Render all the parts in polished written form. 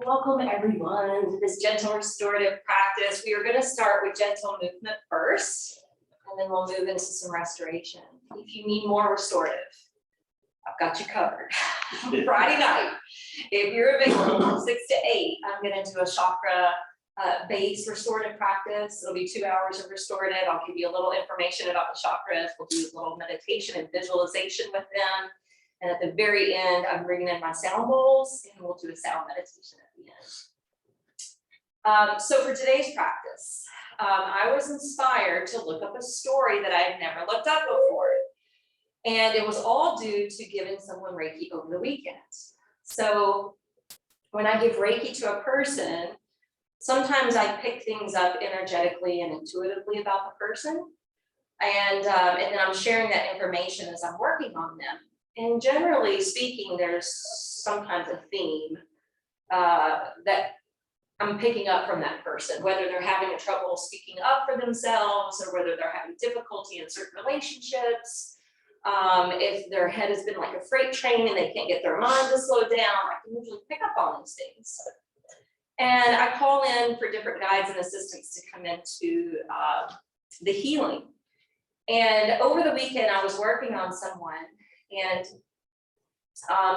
Welcome everyone to this gentle restorative practice. We are going to start with gentle movement first, and then we'll move into some restoration. If you need more restorative, I've got you covered. Friday night, if you're available from 6 to 8, I'm going to do a chakra based restorative practice. It'll be 2 hours of restorative. I'll give you a little information about the chakras. We'll do a little meditation and visualization with them. And at the very end, I'm bringing in my sound bowls and we'll do a sound meditation at the end. So for today's practice, I was inspired to look up a story that I had never looked up before. And it was all due to giving someone Reiki over the weekend. So when I give Reiki to a person, sometimes I pick things up energetically and intuitively about the person. And then I'm sharing that information as I'm working on them. And generally speaking, there's sometimes a theme that I'm picking up from that person, whether they're having a trouble speaking up for themselves or whether they're having difficulty in certain relationships. If their head has been like a freight train and they can't get their mind to slow down, I can usually pick up on these things. And I call in for different guides and assistants to come into the healing. And over the weekend, I was working on someone. And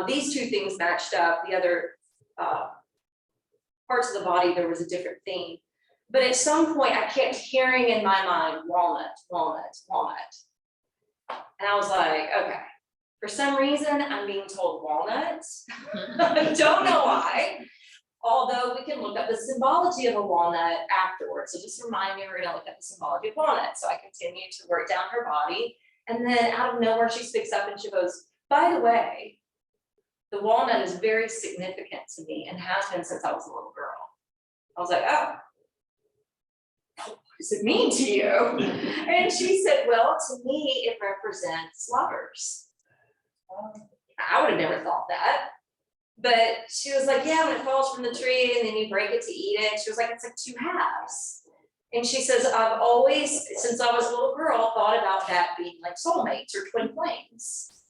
these two things matched up. The other parts of the body, there was a different theme. But at some point, I kept hearing in my mind, walnut, walnut, walnut. And I was like, okay, for some reason, I'm being told walnut. I don't know why. Although we can look up the symbology of a walnut afterwards. So just remind me, we're going to look at the symbology of walnut. So I continue to work down her body. And then out of nowhere, she speaks up and she goes, by the way, the walnut is very significant to me and has been since I was a little girl. I was like, oh, what does it mean to you? And she said, well, to me, it represents lovers. I would have never thought that. But she was like, yeah, when it falls from the tree and then you break it to eat it, she was like, it's like two halves. And she says, I've always, since I was a little girl, thought about that being like soulmates or twin flames.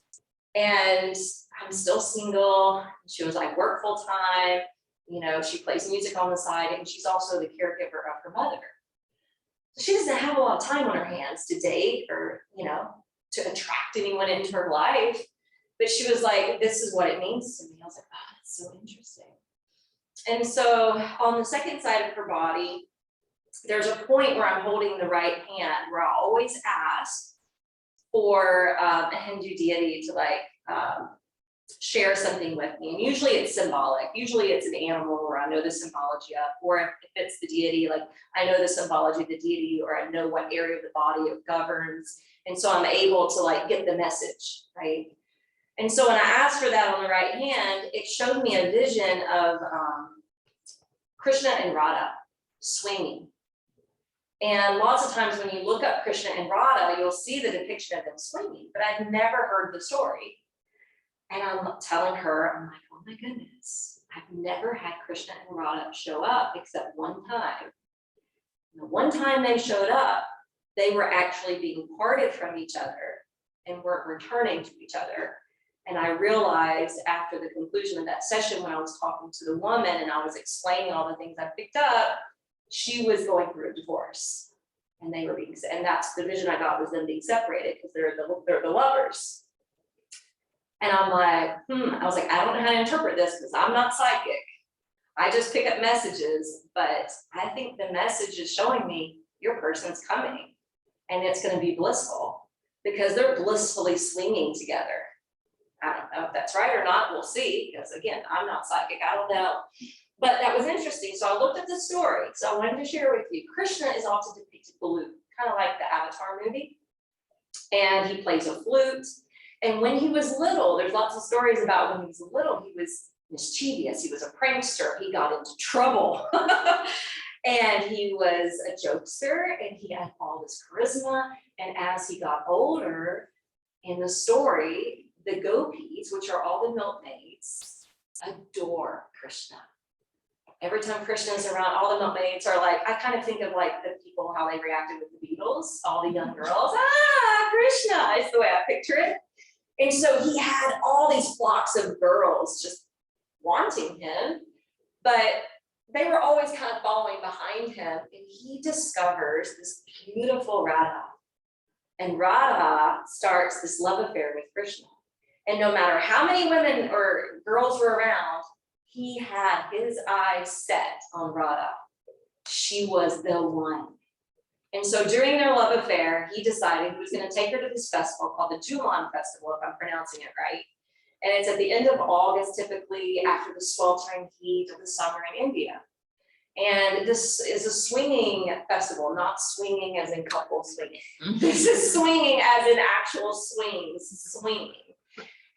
And I'm still single. She was like, work full time. You know, she plays music on the side and she's also the caregiver of her mother. So she doesn't have a lot of time on her hands to date or, you know, to attract anyone into her life. But she was like, this is what it means to me. I was like, oh, that's so interesting. And so on the second side of her body, there's a point where I'm holding the right hand where I always ask for a Hindu deity to share something with me. And usually it's symbolic. Usually it's an animal or I know the symbology of, or if it's the deity, like I know the symbology of the deity or I know what area of the body it governs. And so I'm able to get the message, right? And so when I asked for that on the right hand, it showed me a vision of Krishna and Radha swinging. And lots of times when you look up Krishna and Radha, you'll see the depiction of them swinging, but I've never heard the story. And I'm telling her, I'm like, oh my goodness, I've never had Krishna and Radha show up except one time. And the one time they showed up, they were actually being parted from each other and weren't returning to each other. And I realized after the conclusion of that session, when I was talking to the woman and I was explaining all the things I picked up, she was going through a divorce and they were being, and that's the vision I got was them being separated because they're the lovers. And I'm like, I was like, I don't know how to interpret this because I'm not psychic. I just pick up messages, but I think the message is showing me your person's coming and it's going to be blissful because they're blissfully swinging together. I don't know if that's right or not. We'll see because again, I'm not psychic. I don't know. But that was interesting. So I looked at the story. So I wanted to share with you. Krishna is often depicted blue, kind of like the Avatar movie. And he plays a flute. And when he was little, there's lots of stories about when he was little, he was mischievous. He was a prankster. He got into trouble. And he was a jokester and he had all this charisma. And as he got older in the story, the gopis, which are all the milkmaids, adore Krishna. Every time Krishna is around, all the milkmaids are like, I kind of think of like the people, how they reacted with the Beatles, all the young girls, Krishna is the way I picture it. And so he had all these flocks of girls just wanting him. But they were always kind of following behind him, and he discovers this beautiful Radha. And Radha starts this love affair with Krishna. And no matter how many women or girls were around, he had his eyes set on Radha. She was the one. And so during their love affair, he decided he was going to take her to this festival called the Juman Festival, if I'm pronouncing it right. And it's at the end of August, typically after the sweltering heat of the summer in India. And this is a swinging festival, not swinging as in couple swinging. This is swinging as in actual swinging.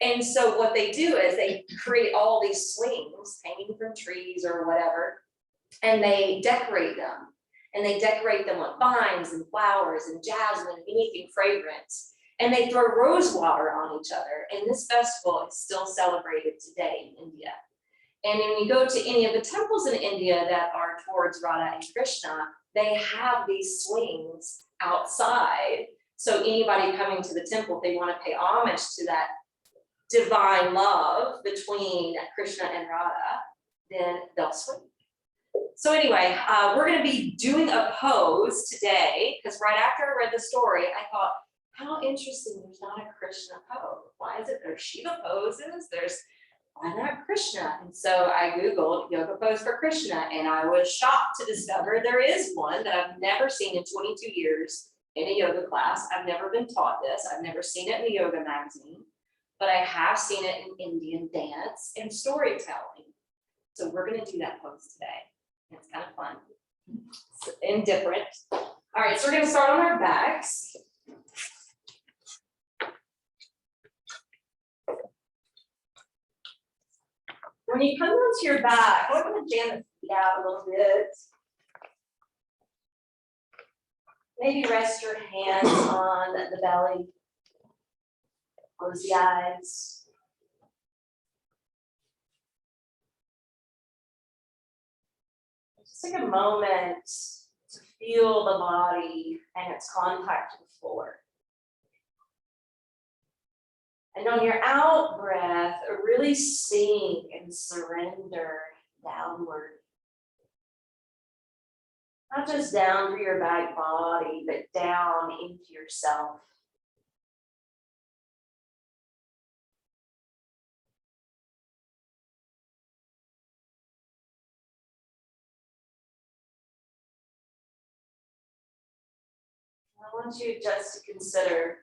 And so what they do is they create all these swings hanging from trees or whatever, and they decorate them. And they decorate them with vines and flowers and jasmine and anything fragrant. And they throw rose water on each other. And this festival is still celebrated today in India. And when you go to any of the temples in India that are towards Radha and Krishna, they have these swings outside. So anybody coming to the temple, if they want to pay homage to that divine love between Krishna and Radha, then they'll swing. So anyway, we're going to be doing a pose today, because right after I read the story, I thought, how interesting, there's not a Krishna pose. Why is it there's Shiva poses? Why not Krishna? And so I Googled yoga pose for Krishna, and I was shocked to discover there is one that I've never seen in 22 years in a yoga class. I've never been taught this. I've never seen it in a yoga magazine, but I have seen it in Indian dance and storytelling. So we're going to do that pose today. It's kind of fun and different. All right, so we're going to start on our backs. When you come onto your back, we're going to jam the feet out a little bit. Maybe rest your hands on the belly. Close the eyes. Just take a moment to feel the body and its contact to the floor. And on your out breath, really sink and surrender downward. Not just down through your back body, but down into yourself. I want you just to consider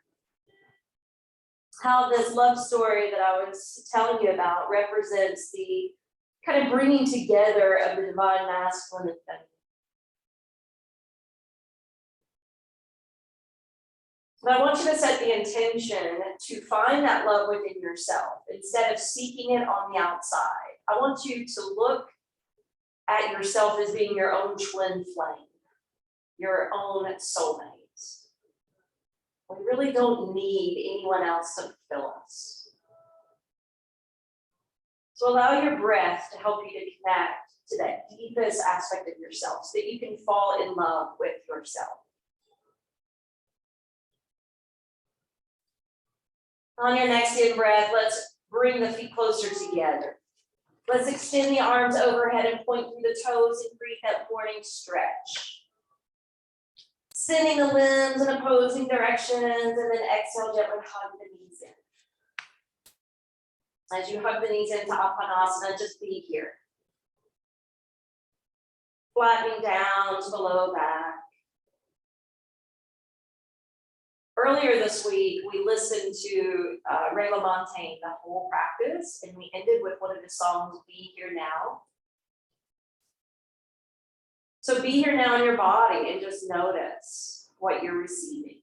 how this love story that I was telling you about represents the kind of bringing together of the divine masculine and feminine. But I want you to set the intention to find that love within yourself instead of seeking it on the outside. I want you to look at yourself as being your own twin flame, your own soulmate. We really don't need anyone else to fulfill us. So allow your breath to help you to connect to that deepest aspect of yourself so that you can fall in love with yourself. On your next in breath, let's bring the feet closer together. Let's extend the arms overhead and point through the toes and create that morning stretch. Sending the limbs in opposing directions, and then exhale, gently hug the knees in. As you hug the knees into Apanasana, just be here. Flattening down to the low back. Earlier this week, we listened to Ray LaMontagne, the whole practice, and we ended with one of the songs, Be Here Now. So be here now in your body and just notice what you're receiving.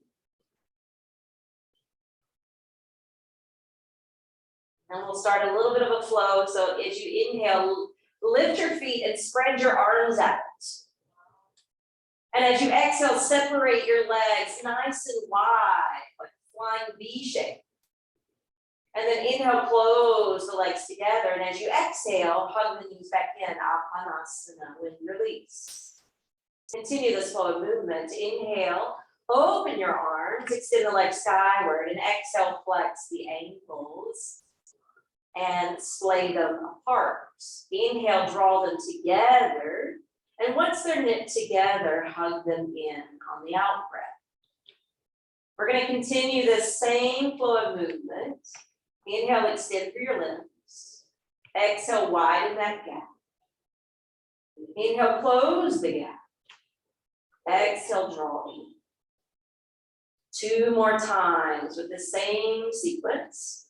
And we'll start a little bit of a flow. So as you inhale, lift your feet and spread your arms out. And as you exhale, separate your legs nice and wide, like a flying V shape. And then inhale, close the legs together. And as you exhale, hug the knees back in, Apanasana, with release. Continue this flow of movement. Inhale, open your arms, extend the legs skyward, and exhale, flex the ankles and splay them apart. Inhale, draw them together. And once they're knit together, hug them in on the out breath. We're going to continue this same flow of movement. Inhale, extend through your limbs. Exhale, widen that gap. Inhale, close the gap. Exhale, draw in. 2 more times with the same sequence.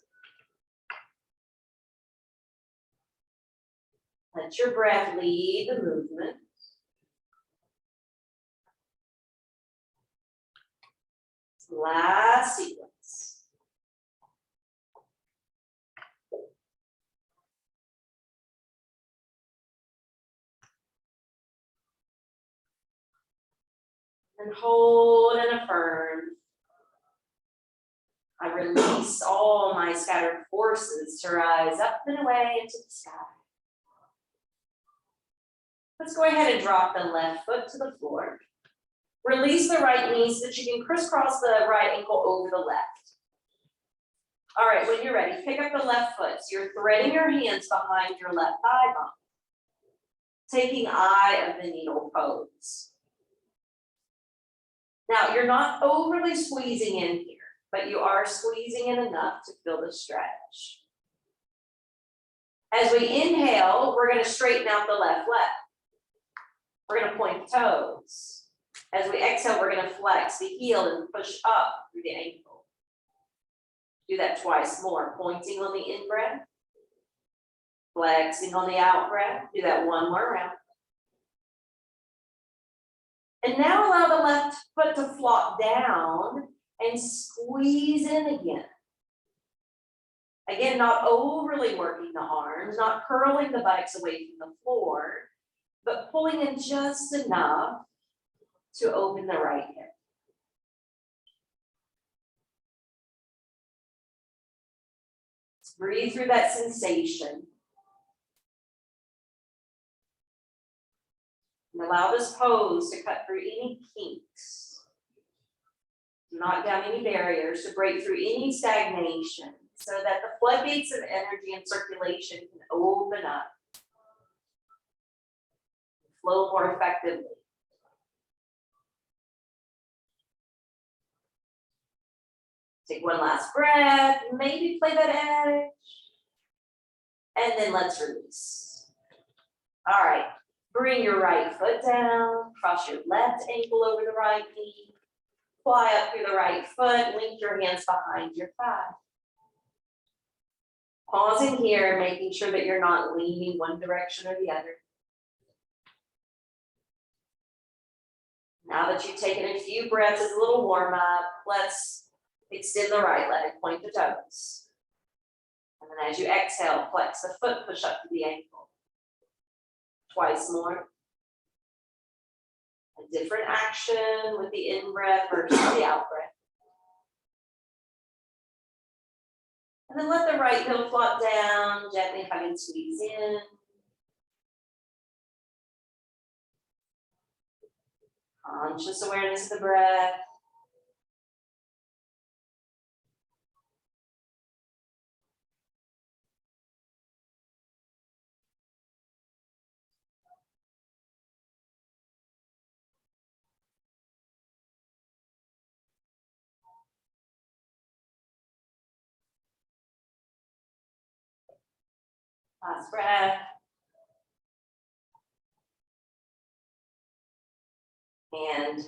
Let your breath lead the movement. Last sequence. And hold and affirm. I release all my scattered forces to rise up and away into the sky. Let's go ahead and drop the left foot to the floor. Release the right knee so that you can crisscross the right ankle over the left. All right, when you're ready, pick up the left foot. So you're threading your hands behind your left thigh bone. Taking eye of the needle pose. Now, you're not overly squeezing in here, but you are squeezing in enough to feel the stretch. As we inhale, we're going to straighten out the left leg. We're going to point the toes. As we exhale, we're going to flex the heel and push up through the ankle. Do that twice more, pointing on the in breath, flexing on the out breath. Do that one more round. And now allow the left foot to flop down and squeeze in again. Again, not overly working the arms, not curling the buttocks away from the floor, but pulling in just enough to open the right hip. Let's breathe through that sensation. And allow this pose to cut through any kinks, knock down any barriers, to break through any stagnation, so that the floodgates of energy and circulation can open up, flow more effectively. Take one last breath, maybe play that edge, and then let's release. All right, bring your right foot down, cross your left ankle over the right knee, fly up through the right foot, link your hands behind your thigh. Pausing here, making sure that you're not leaning one direction or the other. Now that you've taken a few breaths as a little warm up, let's extend the right leg, point the toes. And then as you exhale, flex the foot, push up to the ankle. Twice more. A different action with the in-breath versus the out-breath. And then let the right heel flop down, gently hug and squeeze in. Conscious awareness of the breath. Last breath. And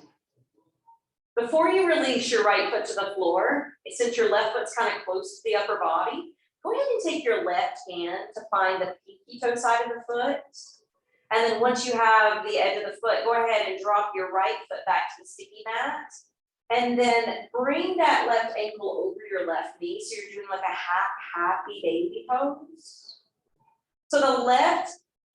before you release your right foot to the floor, since your left foot's kind of close to the upper body, go ahead and take your left hand to find the pinky toe side of the foot. And then once you have the edge of the foot, go ahead and drop your right foot back to the sticky mat. And then bring that left ankle over your left knee. So you're doing like a happy baby pose. So the left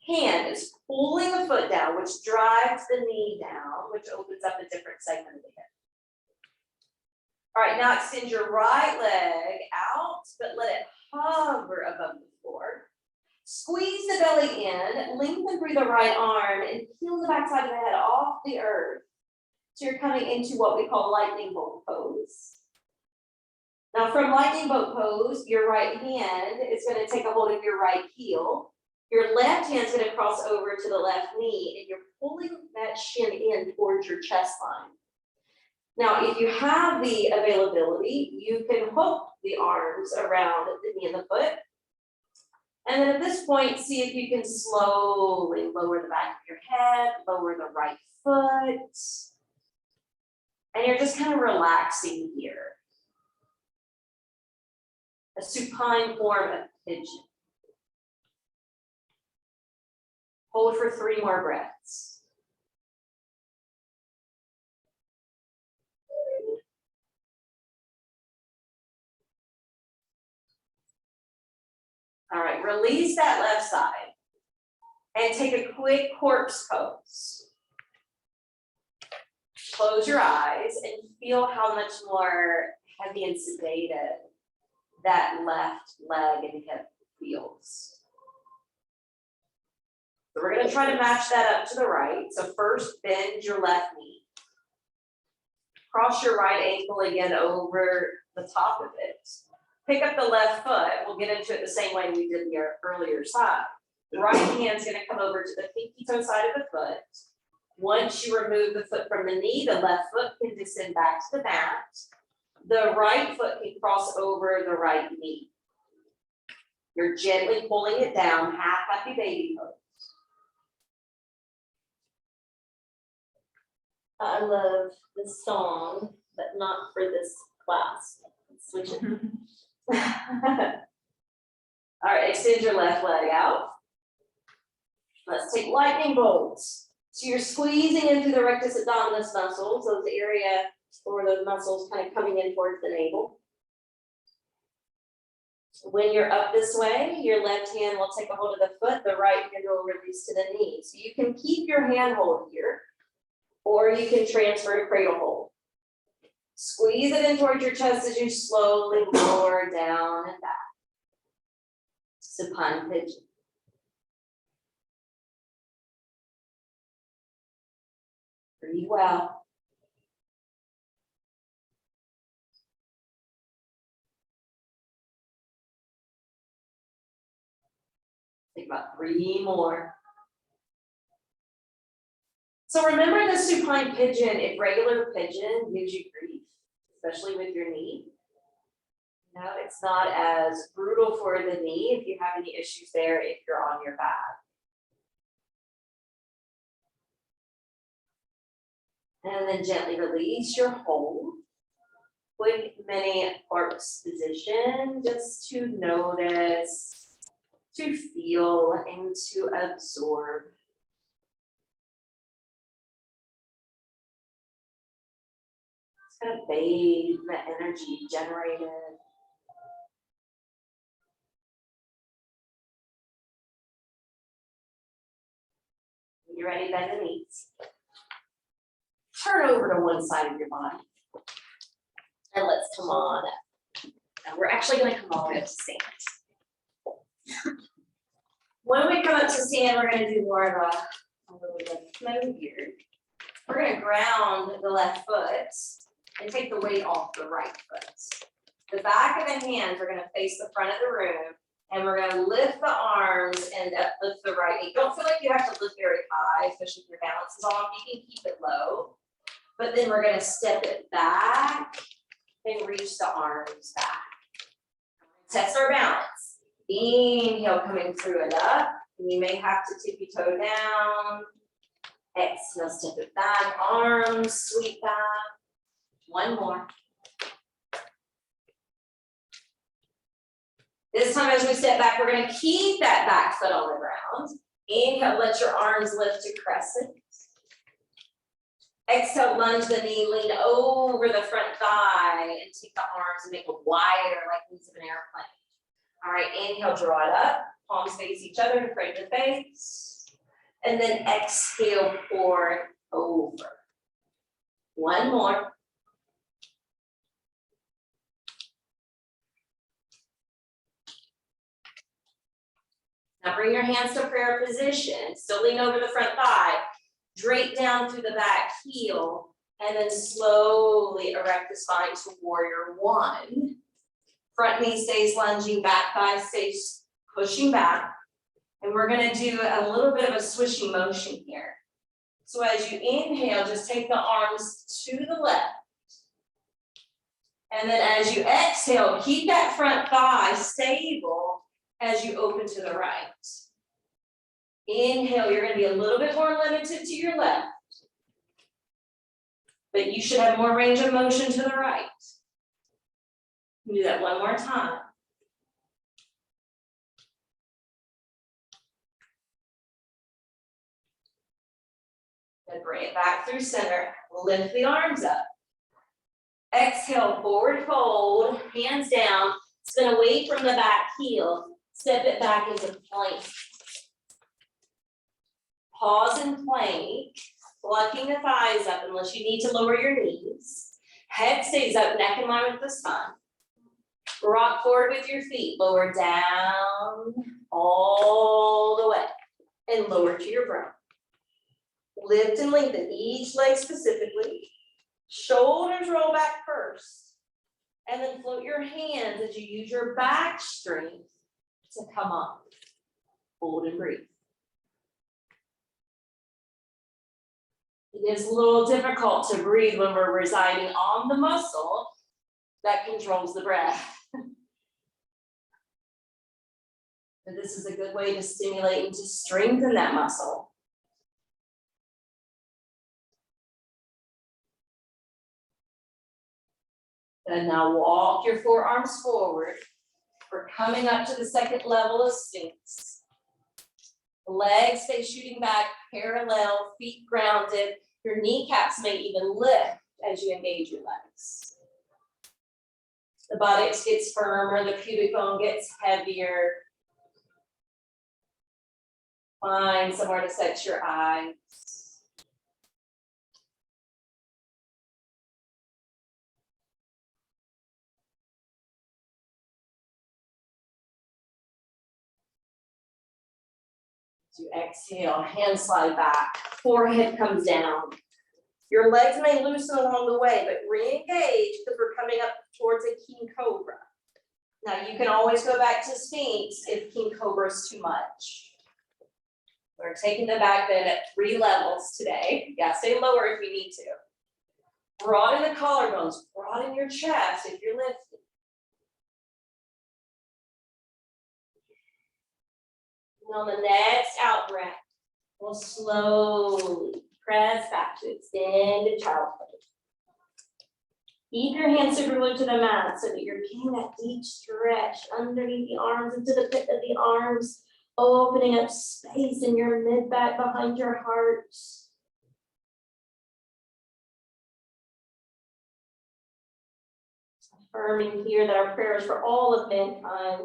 hand is pulling the foot down, which drives the knee down, which opens up a different segment of the hip. All right, now extend your right leg out, but let it hover above the floor. Squeeze the belly in, lengthen through the right arm, and peel the backside of the head off the earth. So you're coming into what we call lightning bolt pose. Now from lightning bolt pose, your right hand is gonna take a hold of your right heel. Your left hand's gonna cross over to the left knee, and you're pulling that shin in towards your chest line. Now, if you have the availability, you can hook the arms around the knee and the foot. And then at this point, see if you can slowly lower the back of your head, lower the right foot. And you're just kind of relaxing here. A supine form of pigeon. Hold for 3 more breaths. All right, release that left side and take a quick corpse pose. Close your eyes and feel how much more heavy and sedated that left leg and hip feels. So we're going to try to match that up to the right. So first, bend your left knee. Cross your right ankle again over the top of it. Pick up the left foot. We'll get into it the same way we did the earlier side. The right hand's going to come over to the pinky toe side of the foot. Once you remove the foot from the knee, the left foot can descend back to the mat. The right foot can cross over the right knee. You're gently pulling it down, half happy baby pose. I love this song, but not for this class. Let's switch it. All right, extend your left leg out. Let's take lightning bolts. So you're squeezing into the rectus abdominis muscles, those area or those muscles kind of coming in towards the navel. When you're up this way, your left hand will take a hold of the foot, the right hand will release to the knee. So you can keep your hand hold here, or you can transfer to cradle hold. Squeeze it in towards your chest as you slowly lower down and back. Supine pigeon. Breathe well. Take about 3 more. So remember the supine pigeon, if regular pigeon gives you grief, especially with your knee. No, it's not as brutal for the knee if you have any issues there if you're on your back. And then gently release your hold. Quick mini corpse position, just to notice, to feel, and to absorb. It's going to bathe the energy generated. When you're ready, bend the knees. Turn over to one side of your body. And let's come on up. Now we're actually going to come all the way up to stand. When we come up to stand, we're going to do more of a little bit of flow here. We're going to ground the left foot and take the weight off the right foot. The back of the hands are going to face the front of the room, and we're going to lift the arms and uplift the right knee. Don't feel like you have to lift very high, especially if your balance is off. You can keep it low, but then we're going to step it back and reach the arms back. Test our balance. Inhale, coming through and up. And you may have to tippy toe down. Exhale, step it back. Arms sweep back. One more. This time as we step back, we're going to keep that back foot on the ground. Inhale, let your arms lift to crescent. Exhale, lunge the knee, lean over the front thigh, and take the arms and make it wider like wings of an airplane. All right, inhale, draw it up. Palms face each other to frame the face. And then exhale, pour it over. One more. Now bring your hands to prayer position. Still lean over the front thigh. Drape down through the back heel. And then slowly erect the spine to warrior one. Front knee stays lunging, back thigh stays pushing back. And we're gonna do a little bit of a swishing motion here. So as you inhale, just take the arms to the left. And then as you exhale, keep that front thigh stable as you open to the right. Inhale, you're gonna be a little bit more limited to your left. But you should have more range of motion to the right. Do that one more time. Then bring it back through center. Lift the arms up. Exhale, forward fold, hands down. Spin away from the back heel. Step it back into plank. Pause and plank, plucking the thighs up unless you need to lower your knees. Head stays up, neck in line with the spine. Rock forward with your feet, lower down all the way, and lower to your brow. Lift and lengthen each leg specifically. Shoulders roll back first, and then float your hands as you use your back strength to come up. Hold and breathe. It is a little difficult to breathe when we're residing on the muscle that controls the breath. But this is a good way to stimulate and to strengthen that muscle. And now walk your forearms forward. We're coming up to the second level of Sphinx. Legs stay shooting back, parallel, feet grounded. Your kneecaps may even lift as you engage your legs. The buttocks gets firmer, the pubic bone gets heavier. Find somewhere to set your eyes. As you exhale, hands slide back, forehead comes down. Your legs may loosen along the way, but re-engage because we're coming up towards a king cobra. Now you can always go back to Sphinx if king cobra is too much. We're taking the back bend at 3 levels today. Yeah, stay lower if you need to. Broaden the collarbones, broaden your chest if you're lifting. And on the next out breath, we'll slowly press back to extended child pose. Keep your hands super glued to the mat so that you're getting that deep stretch underneath the arms, into the pit of the arms, opening up space in your mid-back behind your heart. Affirming here that our prayers for all of mankind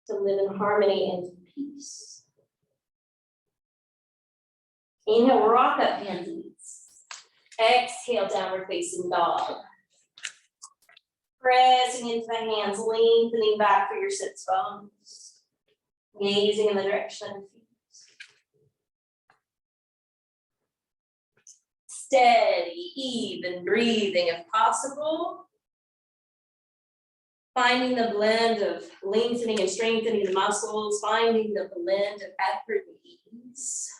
to live in harmony and peace. Inhale, rock up, hands and knees. Exhale, downward facing dog. Pressing into the hands, lengthening back for your sits bones. Gazing in the direction of the feet. Steady, even breathing if possible. Finding the blend of lengthening and strengthening the muscles, finding the blend of effort and ease.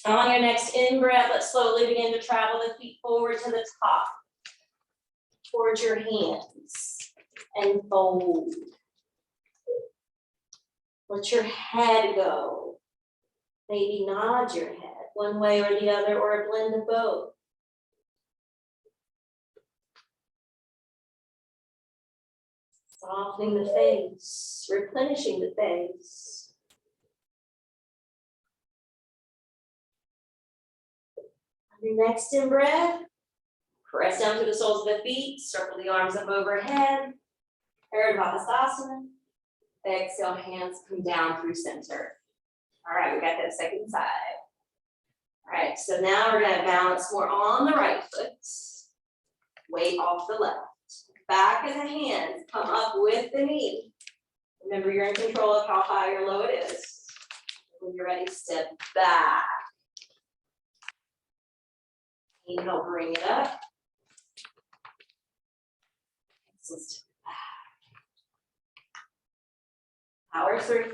On your next in-breath, let's slowly begin to travel the feet forward to the top, towards your hands, and fold. Let your head go. Maybe nod your head one way or the other, or a blend of both. Softening the face, replenishing the face. Your next in breath, press down to the soles of the feet, circle the arms up overhead, Urdhva. Exhale, hands come down through center. All right, we got that second side. All right, so now we're gonna balance more on the right foot, weight off the left. Back of the hands come up with the knee. Remember, you're in control of how high or low it is. When you're ready, step back. Inhale, bring it up. Let's do that. Power through.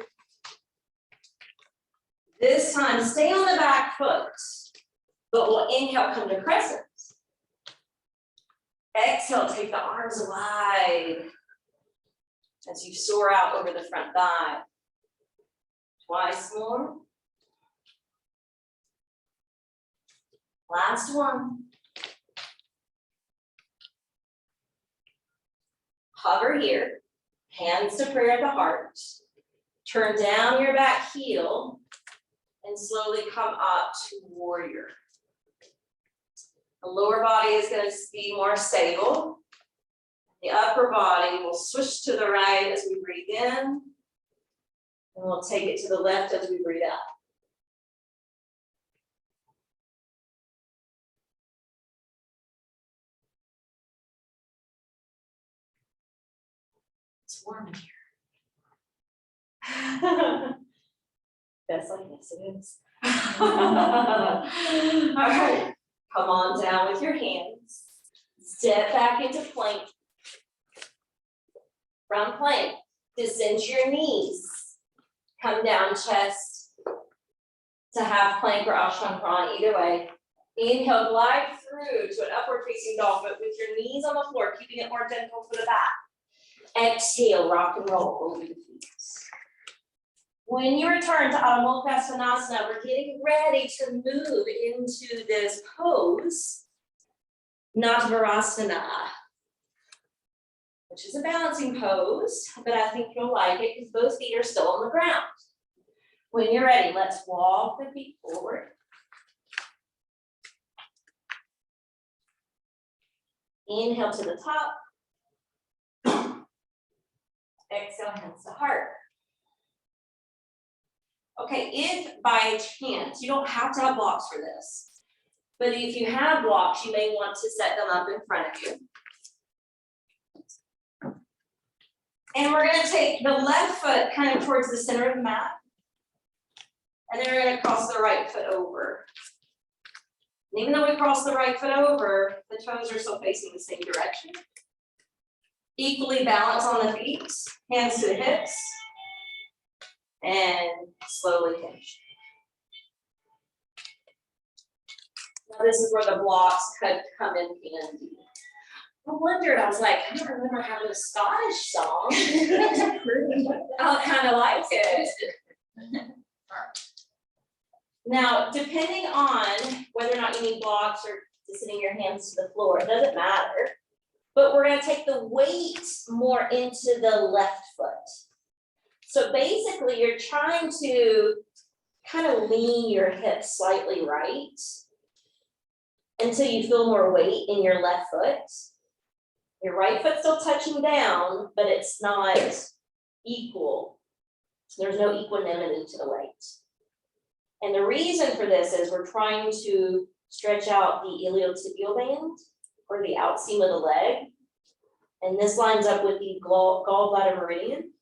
This time, stay on the back foot, but we'll inhale, come to crescent. Exhale, take the arms wide as you soar out over the front thigh. Twice more. Last one. Hover here, hands to prayer at the heart. Turn down your back heel and slowly come up to warrior. The lower body is going to be more stable. The upper body will switch to the right as we breathe in, and we'll take it to the left as we breathe out. It's warm in here. That's like this, it is. All right, come on down with your hands. Step back into plank. From plank, descend to your knees. Come down chest to half plank or Ashtanga, either way. Inhale, glide through to an upward facing dog, but with your knees on the floor, keeping it more gentle for the back. Exhale, rock and roll over the feet. When you return to Adho Mukha Svanasana, we're getting ready to move into this pose, Natavarasana, which is a balancing pose, but I think you'll like it because both feet are still on the ground. When you're ready, let's walk the feet forward. Inhale to the top. Exhale, hands to heart. Okay, if by chance, you don't have to have blocks for this, but if you have blocks, you may want to set them up in front of you. And we're going to take the left foot kind of towards the center of the mat. And then we're going to cross the right foot over. And even though we cross the right foot over, the toes are still facing the same direction. Equally balanced on the feet, hands to the hips. And slowly hinge. Now this is where the blocks could come in handy. I wondered, I was like, I don't remember having a Scottish song. I kind of like it. Now, depending on whether or not you need blocks or just sitting your hands to the floor, it doesn't matter. But we're going to take the weight more into the left foot. So basically, you're trying to kind of lean your hips slightly right until you feel more weight in your left foot. Your right foot's still touching down, but it's not equal. There's no equanimity to the weight. And the reason for this is we're trying to stretch out the iliotibial band or the outseam of the leg. And this lines up with the gallbladder meridian.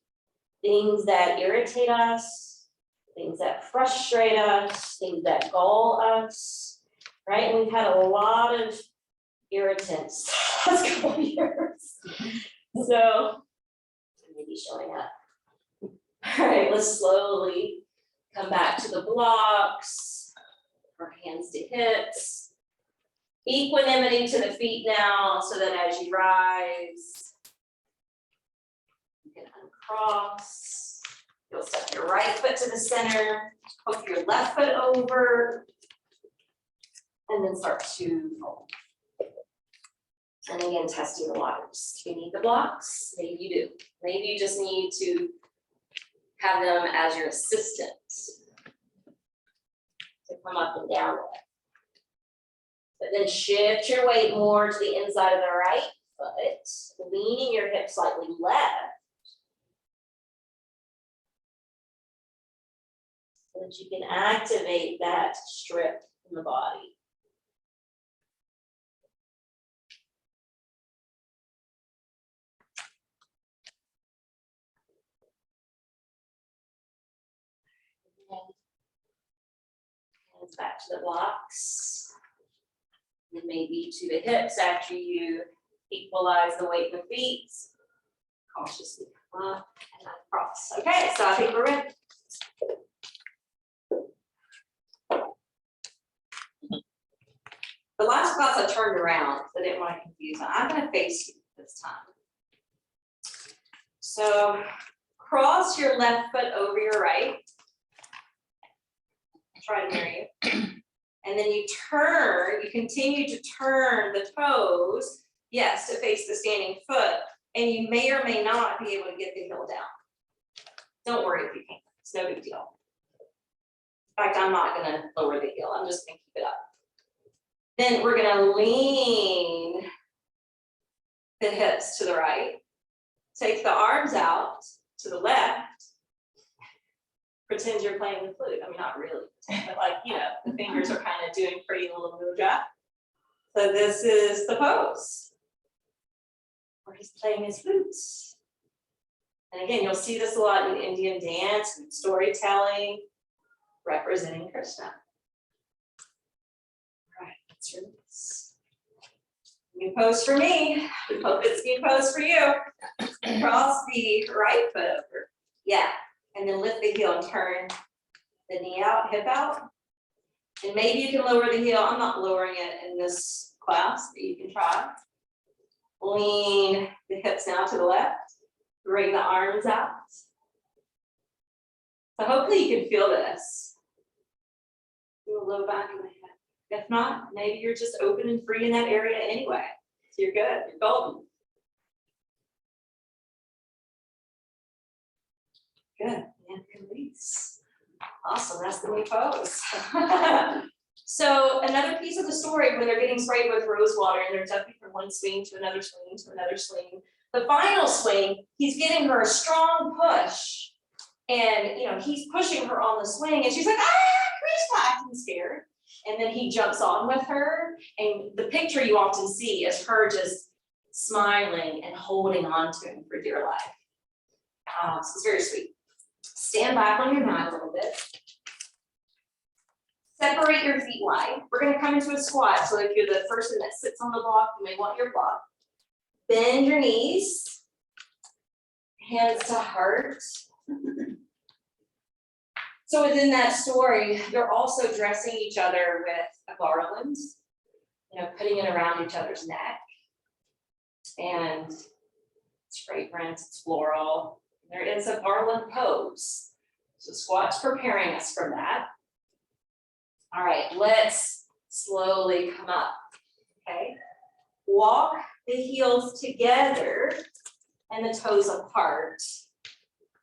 Things that irritate us, things that frustrate us, things that gall us, right? And we've had a lot of irritants the last couple of years. So maybe showing up. All right, let's slowly come back to the blocks, our hands to hips. Equanimity to the feet now, so that as you rise, you can uncross. You'll step your right foot to the center, hook your left foot over, and then start to fold. And again, testing the waters. Do you need the blocks? Maybe you do. Maybe you just need to have them as your assistant to come up and down with. But then shift your weight more to the inside of the right foot, leaning your hip slightly left, so that you can activate that strip in the body. Hands back to the blocks. And maybe to the hips after you equalize the weight in the feet. Cautiously come up and across. Okay, so I think we're ready. The last class I turned around, so I didn't want to confuse them. I'm going to face you this time. So cross your left foot over your right. Try to mirror you. And then you turn, you continue to turn the toes, yes, to face the standing foot. And you may or may not be able to get the heel down. Don't worry if you can't. It's no big deal. In fact, I'm not going to lower the heel. I'm just going to keep it up. Then we're going to lean the hips to the right. Take the arms out to the left. Pretend you're playing the flute. I mean, not really, but like, you know, the fingers are kind of doing pretty little mudra. So this is the pose where he's playing his flutes. And again, you'll see this a lot in Indian dance and storytelling, representing Krishna. All right, let's release. New pose for me. We hope it's new pose for you. Cross the right foot over. Yeah. And then lift the heel and turn the knee out, hip out. And maybe you can lower the heel. I'm not lowering it in this class, but you can try. Lean the hips now to the left. Bring the arms out. So hopefully you can feel this. Do a low back in the head. If not, maybe you're just open and free in that area anyway. So you're good, you're golden. Good, and release. Awesome, that's the new pose. So another piece of the story, when they're getting sprayed with rose water and they're jumping from one swing to another swing to another swing, the final swing, he's giving her a strong push. And you know, he's pushing her on the swing and she's like, Krishna, acting scared. And then he jumps on with her. And the picture you often see is her just smiling and holding on to him for dear life. So it's very sweet. Stand back on your mat a little bit. Separate your feet wide. We're going to come into a squat. So if you're the person that sits on the block, you may want your block. Bend your knees. Hands to heart. So within that story, they're also dressing each other with a garland, you know, putting it around each other's neck. And it's fragrant, it's floral. There is a garland pose. So squat's preparing us for that. All right, let's slowly come up, okay? Walk the heels together and the toes apart.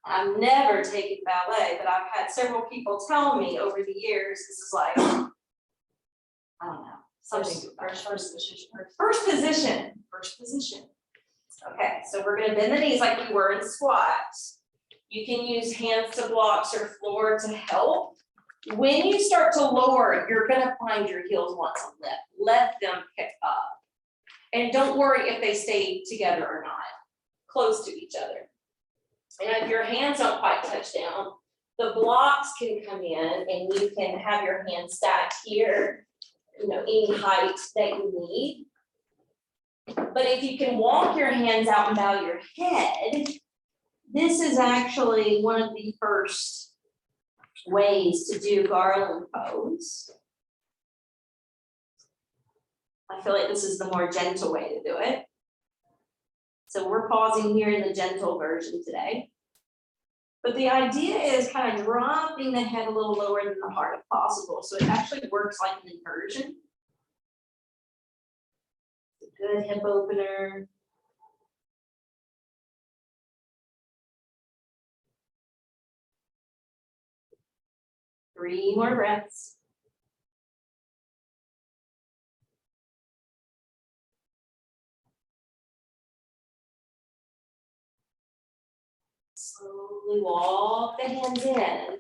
I've never taken ballet, but I've had several people tell me over the years, this is like, I don't know, something. First position. Okay, so we're gonna bend the knees like we were in squats. You can use hands to blocks or floor to help. When you start to lower, you're gonna find your heels want to lift. Let them pick up. And don't worry if they stay together or not, close to each other. And if your hands don't quite touch down, the blocks can come in and you can have your hands stacked here, you know, any height that you need. But if you can walk your hands out and bow your head, this is actually one of the first ways to do garland pose. I feel like this is the more gentle way to do it. So we're pausing here in the gentle version today. But the idea is kind of dropping the head a little lower than the heart if possible. So it actually works like an inversion. Good hip opener. Three more breaths. Slowly walk the hands in.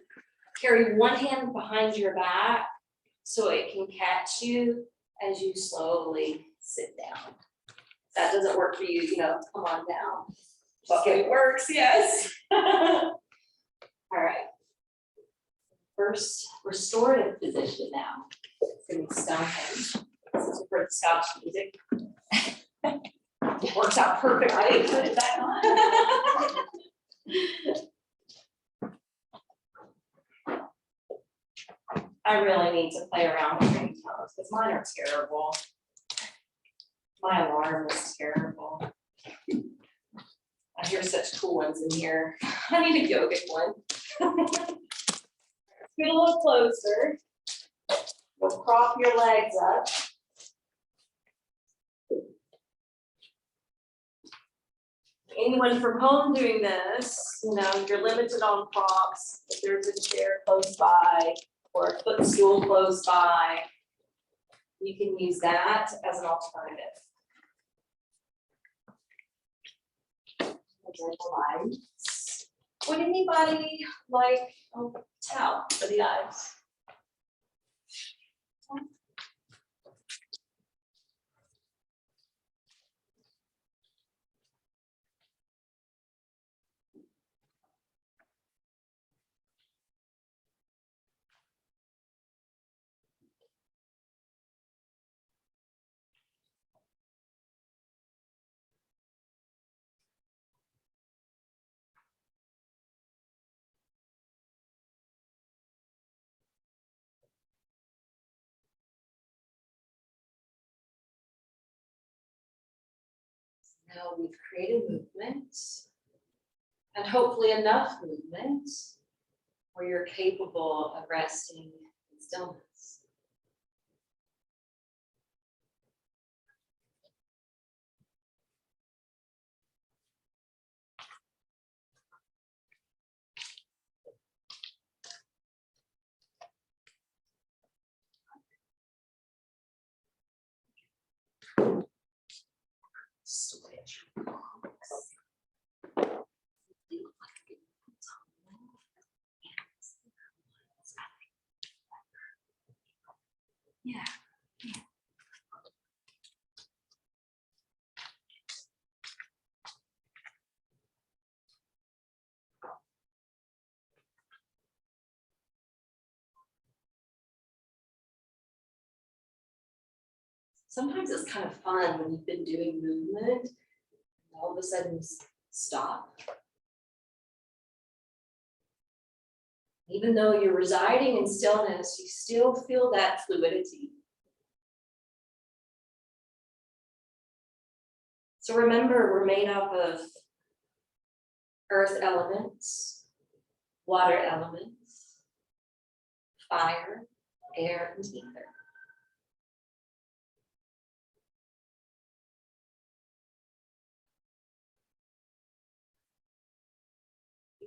Carry one hand behind your back so it can catch you as you slowly sit down. If that doesn't work for you, you know, come on down. But it works, yes. All right. First restorative position now. It's going to be Stonehenge. This is for the Scotch music. It works out perfect, right? Put it back on. I really need to play around with ringtones because mine are terrible. My alarm is terrible. I hear such cool ones in here. I need a yogic one. Get a little closer. We'll prop your legs up. Anyone from home doing this, you know, you're limited on props. If there's a chair close by or a footstool close by, you can use that as an alternative. Would anybody like a towel for the eyes? Now we've created movement and hopefully enough movement where you're capable of resting in stillness. Switch. Yeah. Sometimes it's kind of fun when you've been doing movement, and all of a sudden stop. Even though you're residing in stillness, you still feel that fluidity. So remember, we're made up of earth elements, water elements, fire, air, and ether.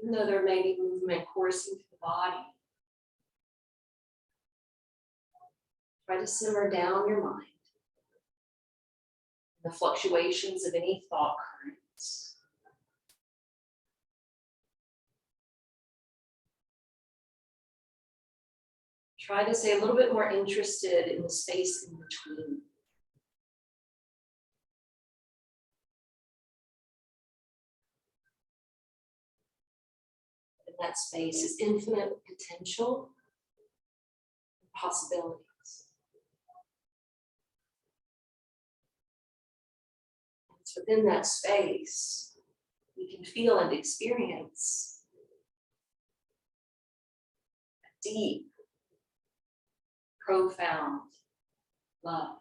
Even though there may be movement coursing through the body, try to simmer down your mind, the fluctuations of any thought currents. Try to stay a little bit more interested in the space in between. And that space is infinite potential and possibilities. And it's within that space we can feel and experience a deep, profound love.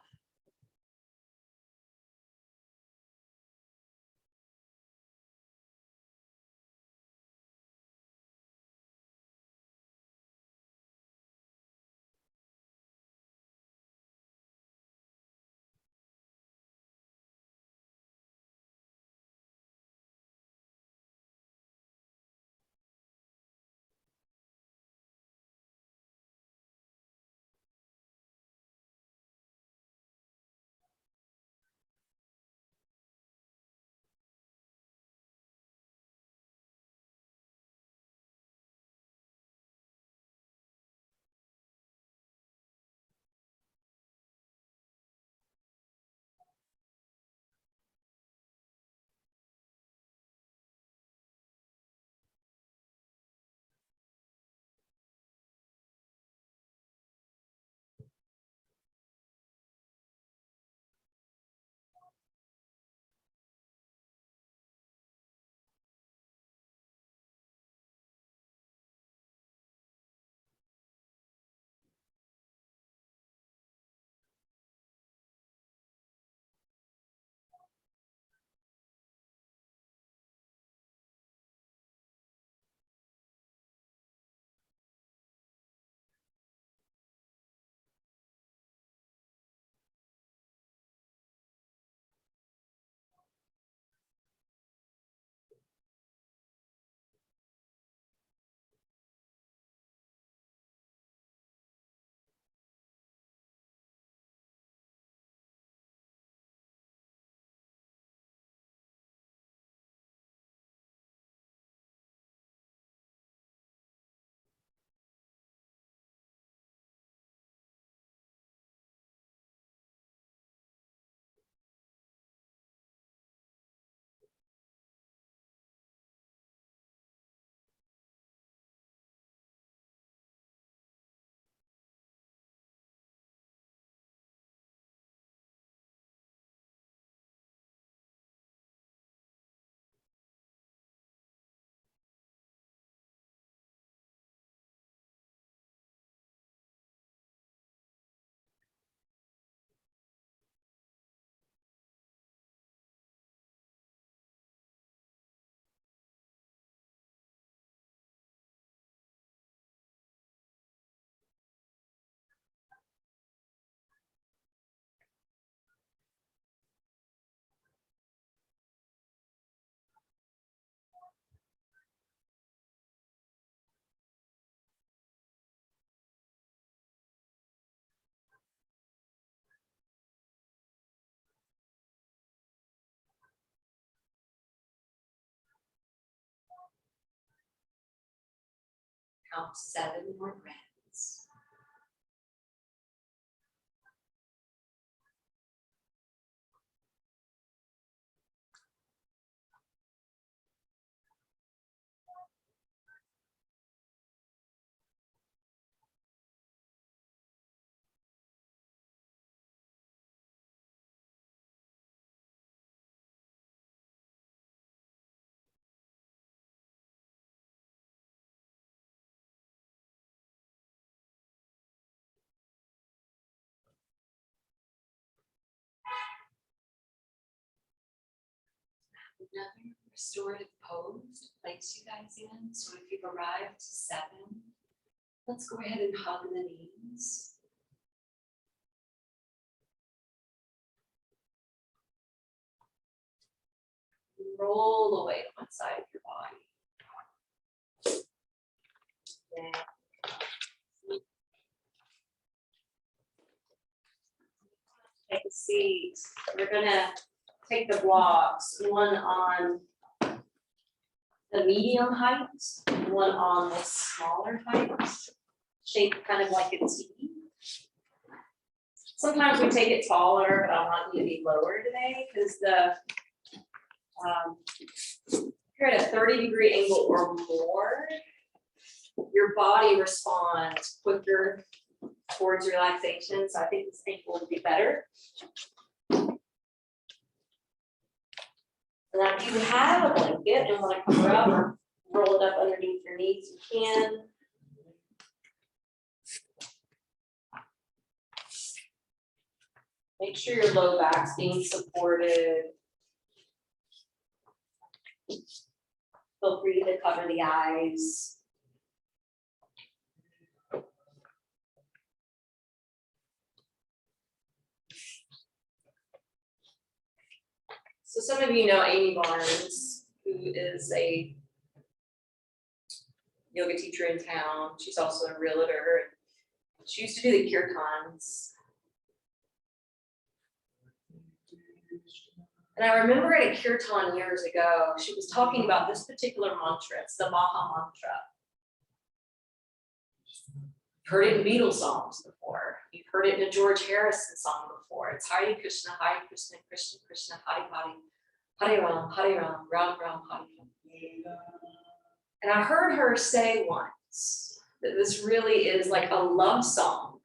Count 7 more breaths. Another restorative pose to place you guys in. So if you've arrived to 7, let's go ahead and hug the knees. Roll away to one side of your body. Yeah. Take a seat. We're gonna take the blocks, one on the medium height, one on the smaller height, shaped kind of like a T. Sometimes we take it taller, but I want you to be lower today because you're at a 30-degree angle or more, your body responds quicker towards relaxation. So I think this angle would be better. And if you have a blanket and want to cover up or roll it up underneath your knees, you can. Make sure your low back's being supported. Feel free to cover the eyes. So some of you know Amy Barnes, who is a yoga teacher in town. She's also a realtor. She used to do the kirtans. And I remember at a kirtan years ago, she was talking about this particular mantra. It's the Maha Mantra. You've heard it in Beatles songs before. You've heard it in a George Harrison song before. It's Hare Krishna, Krishna Krishna, Hare Hare, Hare Ram, Ram Ram, Hare Hare. And I heard her say once that this really is like a love song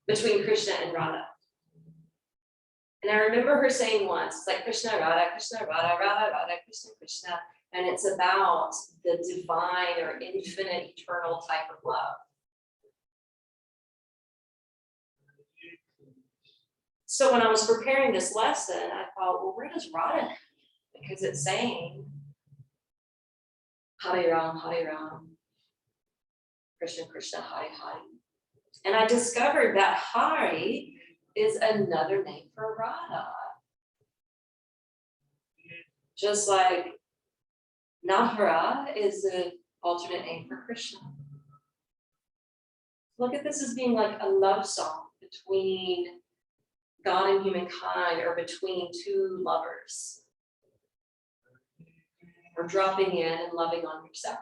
between Krishna and Radha. And I remember her saying once, it's like Krishna, Radha, Radha, Radha, Krishna, Krishna. And it's about the divine or infinite, eternal type of love. So when I was preparing this lesson, I thought, well, where does Radha come? Because it's saying, Hare Ram, Krishna, Krishna, Hare Hare. And I discovered that Hare is another name for Radha. Just like Nahara is an alternate name for Krishna. Look at this as being like a love song between God and humankind, or between two lovers. Or dropping in and loving on yourself.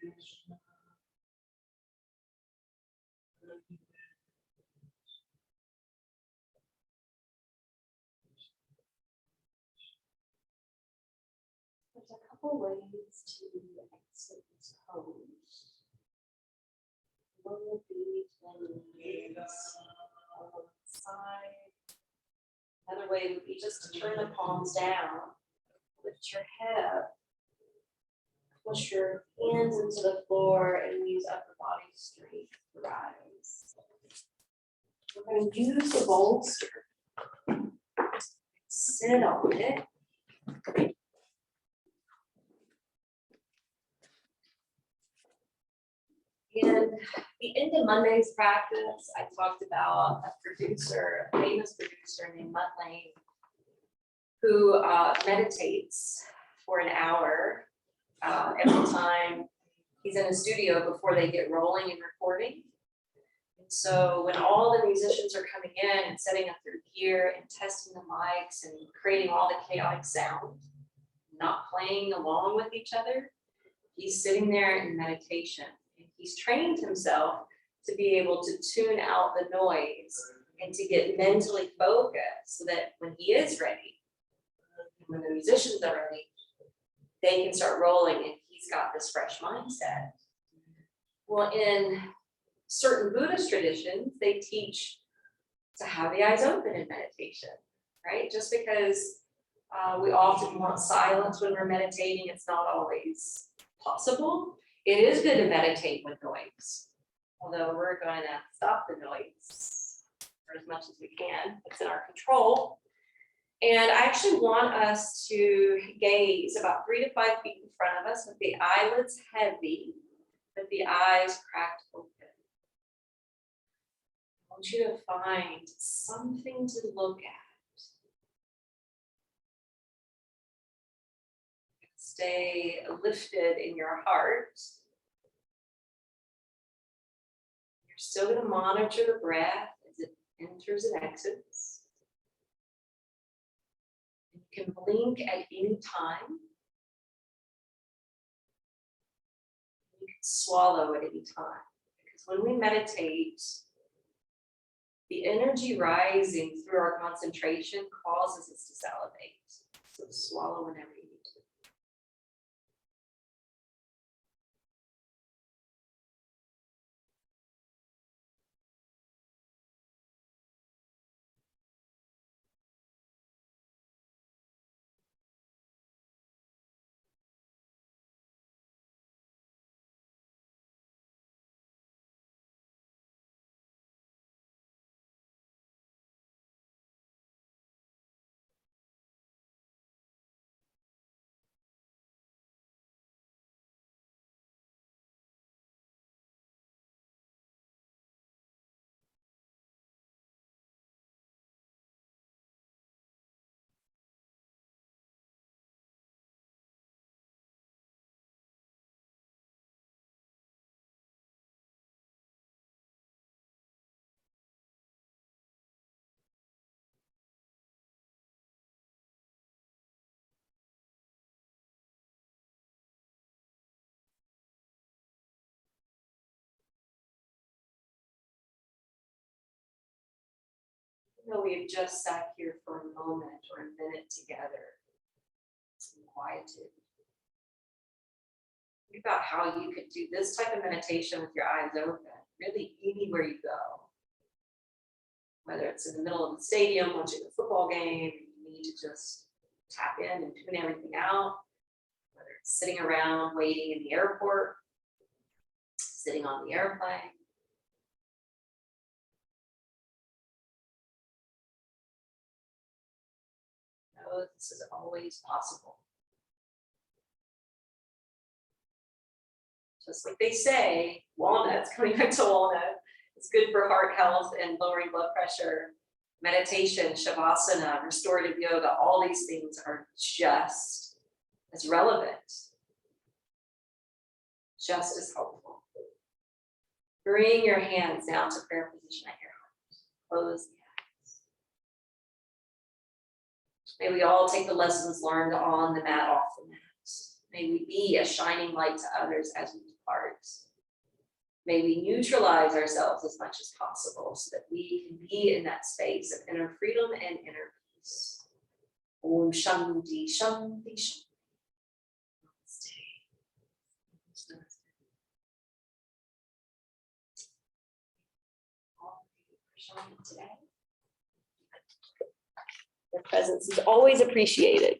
There's a couple ways to exit this pose. One would be to lean on the side. Another way would be just to turn the palms down, lift your head up, push your hands into the floor, and use upper body strength to rise. We're going to use the bolster. Sit on it. And the end of Monday's practice, I talked about a famous producer named Mutt Lane, who meditates for an hour every time he's in a studio before they get rolling and recording. And so when all the musicians are coming in and setting up their gear and testing the mics and creating all the chaotic sound, not playing along with each other, he's sitting there in meditation. He's trained himself to be able to tune out the noise and to get mentally focused so that when he is ready, when the musicians are ready, they can start rolling and he's got this fresh mindset. Well, in certain Buddhist traditions, they teach to have the eyes open in meditation, right? Just because we often want silence when we're meditating, it's not always possible. It is good to meditate with noise, although we're going to stop the noise for as much as we can. It's in our control. And I actually want us to gaze about 3 to 5 feet in front of us with the eyelids heavy, with the eyes cracked open. I want you to find something to look at. Stay lifted in your heart. You're still going to monitor the breath as it enters and exits. You can blink at any time. You can swallow at any time. Because when we meditate, the energy rising through our concentration causes us to salivate. So swallow whenever you need to. Though we have just sat here for a moment or a minute together, in quietude. Think about how you could do this type of meditation with your eyes open, really anywhere you go. Whether it's in the middle of the stadium, watching a football game, you need to just tap in and tune everything out. Whether it's sitting around waiting in the airport, sitting on the airplane. No, this is always possible. Just like they say, walnuts, coming back to walnut, it's good for heart health and lowering blood pressure. Meditation, shavasana, restorative yoga, all these things are just as relevant, just as helpful. Bring your hands down to prayer position at your heart. Close the eyes. May we all take the lessons learned on the mat off the mat. May we be a shining light to others as we apart. May we neutralize ourselves as much as possible so that we can be in that space of inner freedom and inner peace. Om Shanti Shanti Shanti. Today. Your presence is always appreciated.